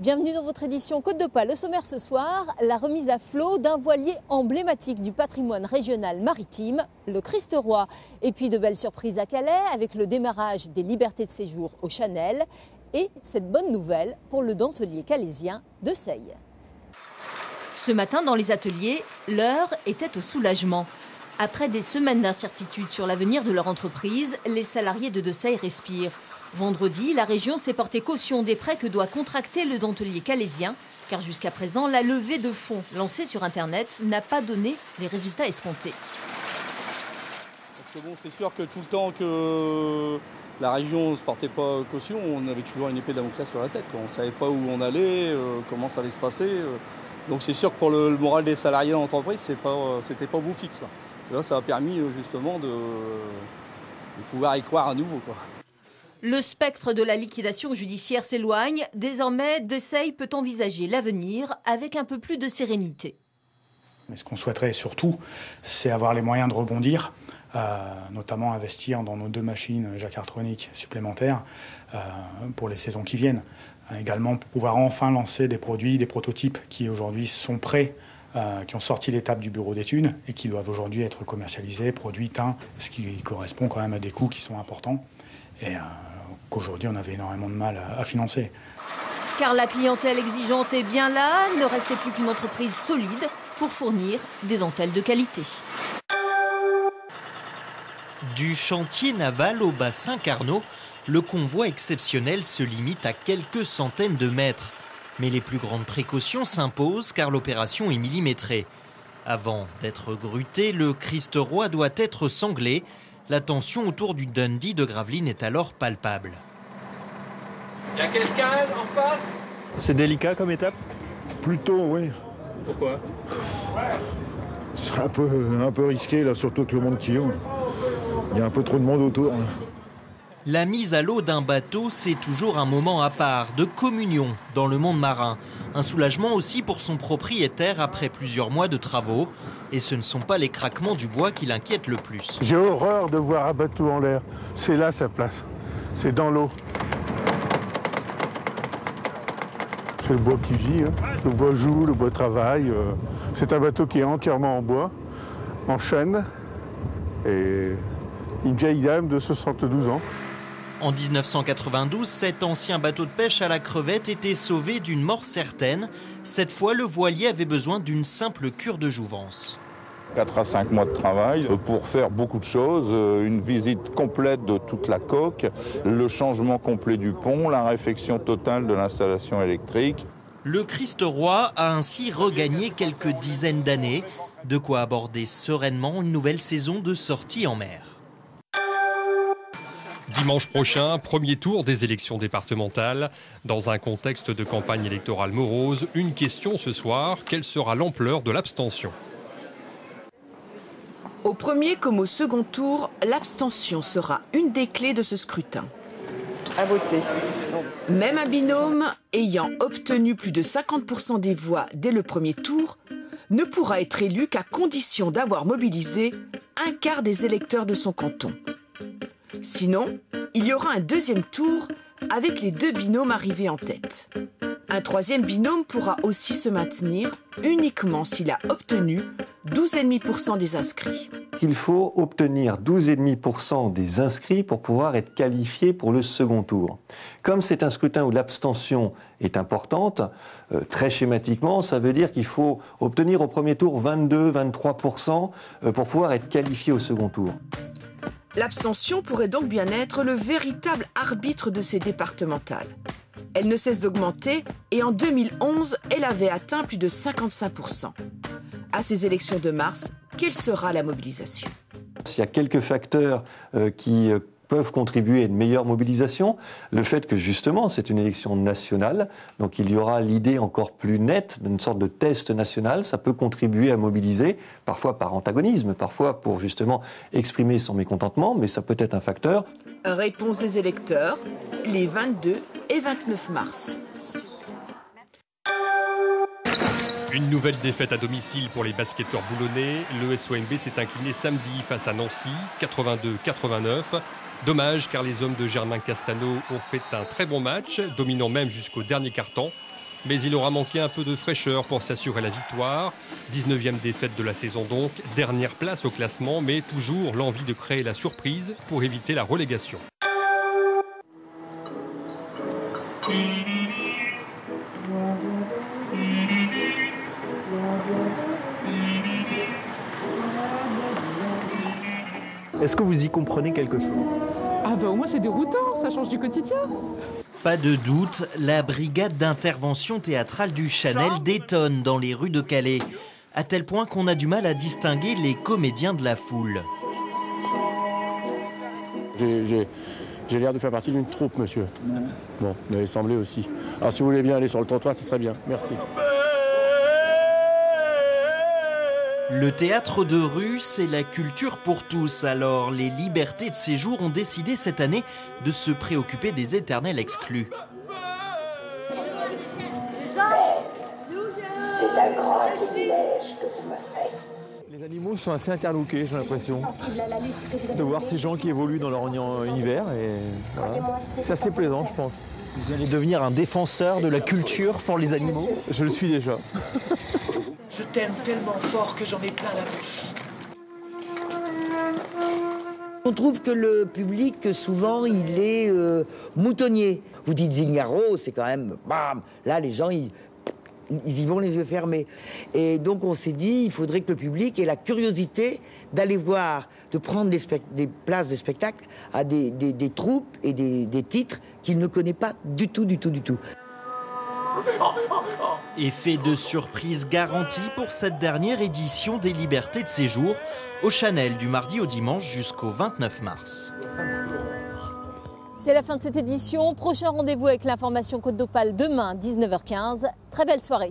Bienvenue dans votre édition Côte d'Opale. Le sommaire ce soir, la remise à flot d'un voilier emblématique du patrimoine régional maritime, le Christ-Roi. Et puis de belles surprises à Calais avec le démarrage des libertés de séjour au Chanel. Et cette bonne nouvelle pour le dentelier calaisien de Seille. Ce matin, dans les ateliers, l'heure était au soulagement. Après des semaines d'incertitude sur l'avenir de leur entreprise, les salariés de Seille respirent. Vendredi, la région s'est portée caution des prêts que doit contracter le dentelier calaisien, car jusqu'à présent, la levée de fonds lancée sur Internet n'a pas donné les résultats escomptés. Parce que bon, c'est sûr que tout le temps que la région ne se portait pas caution, on avait toujours une épée de Damoclès sur la tête. On ne savait pas où on allait, comment ça allait se passer. Donc c'est sûr que pour le moral des salariés de l'entreprise, c'était pas beau fixe. Là, ça a permis justement de pouvoir y croire à nouveau, quoi. Le spectre de la liquidation judiciaire s'éloigne. Désormais, Seille peut envisager l'avenir avec un peu plus de sérénité. Mais ce qu'on souhaiterait surtout, c'est avoir les moyens de rebondir, notamment investir dans nos 2 machines jacquardtroniques supplémentaires pour les saisons qui viennent. Également pour pouvoir enfin lancer des produits, des prototypes qui aujourd'hui sont prêts, qui ont sorti l'étape du bureau d'études et qui doivent aujourd'hui être commercialisés, produits, teints, ce qui correspond quand même à des coûts qui sont importants. Et qu'aujourd'hui on avait énormément de mal à financer. Car la clientèle exigeante est bien là, il ne restait plus qu'une entreprise solide pour fournir des dentelles de qualité. Du chantier naval au bassin Carnot, le convoi exceptionnel se limite à quelques centaines de mètres. Mais les plus grandes précautions s'imposent car l'opération est millimétrée. Avant d'être gruté, le Christ-Roi doit être sanglé. La tension autour du Dundee de Gravelines est alors palpable. Il y a quelqu'un en face ? C'est délicat comme étape ? Plutôt, oui. Pourquoi ? C'est un peu risqué, là, surtout que le monde qui est. Il y a un peu trop de monde autour. Là. La mise à l'eau d'un bateau, c'est toujours un moment à part, de communion dans le monde marin. Un soulagement aussi pour son propriétaire après plusieurs mois de travaux. Et ce ne sont pas les craquements du bois qui l'inquiètent le plus. J'ai horreur de voir un bateau en l'air. C'est là sa place. C'est dans l'eau. C'est le bois qui vit. Hein. Le bois joue, le bois travaille. C'est un bateau qui est entièrement en bois, en chêne. Et une vieille dame de 72 ans. En 1992, cet ancien bateau de pêche à la crevette était sauvé d'une mort certaine. Cette fois, le voilier avait besoin d'une simple cure de jouvence. 4 à 5 mois de travail pour faire beaucoup de choses, une visite complète de toute la coque, le changement complet du pont, la réfection totale de l'installation électrique. Le Christ-Roi a ainsi regagné quelques dizaines d'années, de quoi aborder sereinement une nouvelle saison de sortie en mer. Dimanche prochain, premier tour des élections départementales. Dans un contexte de campagne électorale morose, une question ce soir, quelle sera l'ampleur de l'abstention ? Au premier comme au second tour, l'abstention sera une des clés de ce scrutin. À voter. Même un binôme ayant obtenu plus de 50% des voix dès le premier tour ne pourra être élu qu'à condition d'avoir mobilisé un quart des électeurs de son canton. Sinon, il y aura un deuxième tour avec les 2 binômes arrivés en tête. Un troisième binôme pourra aussi se maintenir uniquement s'il a obtenu 12,5% des inscrits. Il faut obtenir 12,5% des inscrits pour pouvoir être qualifié pour le second tour. Comme c'est un scrutin où l'abstention est importante, très schématiquement, ça veut dire qu'il faut obtenir au premier tour 22-23% pour pouvoir être qualifié au second tour. L'abstention pourrait donc bien être le véritable arbitre de ces départementales. Elle ne cesse d'augmenter et en 2011, elle avait atteint plus de 55%. À ces élections de mars, quelle sera la mobilisation ? Il y a quelques facteurs qui peuvent contribuer à une meilleure mobilisation. Le fait que justement c'est une élection nationale, donc il y aura l'idée encore plus nette d'une sorte de test national, ça peut contribuer à mobiliser, parfois par antagonisme, parfois pour justement exprimer son mécontentement, mais ça peut être un facteur. Réponse des électeurs, les 22 et 29 mars. Une nouvelle défaite à domicile pour les basketteurs boulonnais. Le SOMB s'est incliné samedi face à Nancy, 82-89. Dommage car les hommes de Germain Castano ont fait un très bon match, dominant même jusqu'au dernier quart-temps. Mais il aura manqué un peu de fraîcheur pour s'assurer la victoire. 19e défaite de la saison donc, dernière place au classement, mais toujours l'envie de créer la surprise pour éviter la relégation. Est-ce que vous y comprenez quelque chose? Ah bah au moins c'est déroutant, ça change du quotidien. Pas de doute, la brigade d'intervention théâtrale du Chanel détonne dans les rues de Calais, à tel point qu'on a du mal à distinguer les comédiens de la foule. J'ai l'air de faire partie d'une troupe, monsieur. Bon, vous m'avez semblé aussi. Alors si vous voulez bien aller sur le trottoir, ce serait bien. Merci. Le théâtre de rue, c'est la culture pour tous. Alors, les libertés de séjour ont décidé cette année de se préoccuper des éternels exclus. C'est un grand privilège que vous me faites. Les animaux sont assez interloqués, j'ai l'impression, de voir ces gens qui évoluent dans leur univers. Et voilà. C'est assez plaisant, je pense. Vous allez devenir un défenseur de la culture pour les animaux? Je le suis déjà. Je t'aime tellement fort que j'en ai plein la bouche. On trouve que le public, souvent, il est moutonnier. Vous dites Zingaro, c'est quand même... Bam. Là, les gens, ils y vont les yeux fermés. Et donc, on s'est dit, il faudrait que le public ait la curiosité d'aller voir, de prendre des places de spectacle à des troupes et des titres qu'il ne connaît pas du tout. Effet de surprise garanti pour cette dernière édition des libertés de séjour au Chanel du mardi au dimanche jusqu'au 29 mars. C'est la fin de cette édition. Prochain rendez-vous avec l'information Côte d'Opale demain 19h15. Très belle soirée.